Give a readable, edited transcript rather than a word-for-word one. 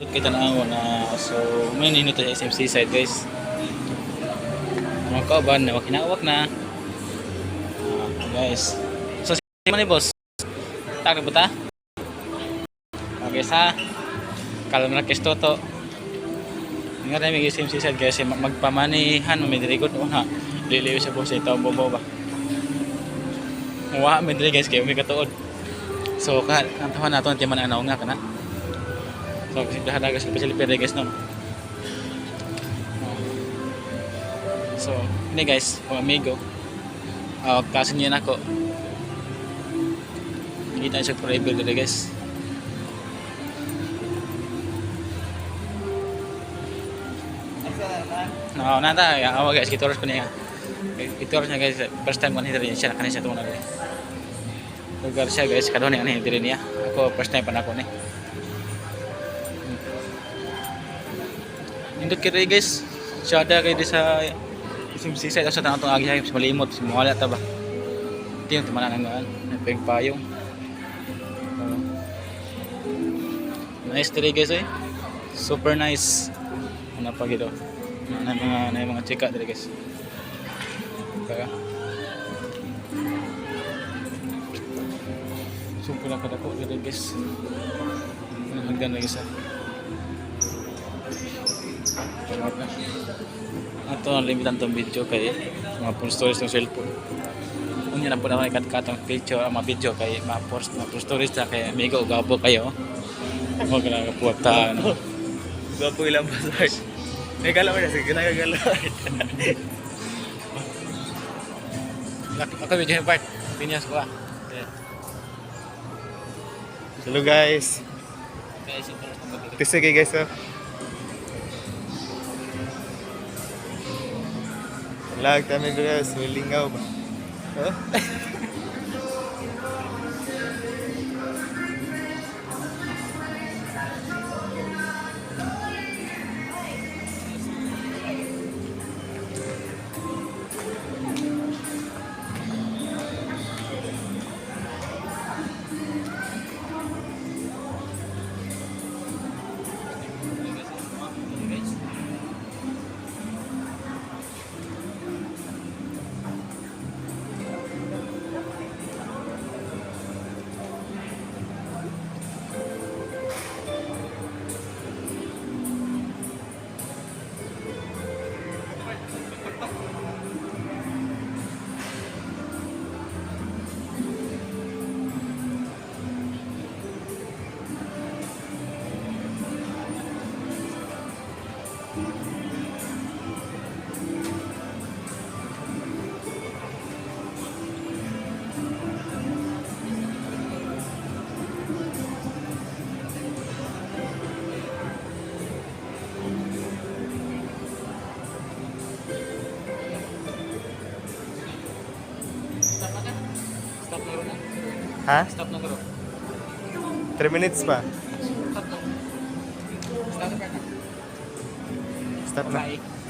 Kita na so may nino to sa SMC side guys. Mga kauban na kinawak na. Guys. So si man ni boss. Tak buta. Okay sa kalma na kistoto. Nga na may SMC side guys magpamanihan may dirikot una. Liliw sa boss ito bobo ba. Wa may diri guys kay may katuod. So kantahan naton ti man anaw nga kana. So, dahadaga sa Pilipinas guys no. So, ini guys, mga amigo. Kaso niya nako. Hindi tayo sa forever dito guys. No, nata, awa guys, kitoros ko niya. Kitoros niya guys, first time ko nito rin siya, kanin siya tunag. Lugar siya guys, kadon niya nito rin niya. Ako first time pa na ako ni. Indot kira guys. Siya ada kay di sa SMC side sa tanong agi hay malimot si mawala ta ba. Ito yung tumanan nga napeng payong. Nice today guys eh. Super nice. Ano pa gito. Na mga chika diri guys. Kaya. Super na kadako diri guys. Hanggan lagi sa ato ang limitan tong video kay mga full stories ng cellphone. Unya na po na katong picture mga video kay mga full stories ta kay amigo gabo kayo. Mo kana kaputa no. Gwapo ilang pasay. May galaw na sige nagagalaw. Ako video part. Pinyas ko ah. Hello guys. Guys, ito na tong Sige guys. Lag kami guys, wilingaw ba? Huh? Ha? Stop na guro. 3 minutes pa. Stop na. Stop na. Stop na. Bye.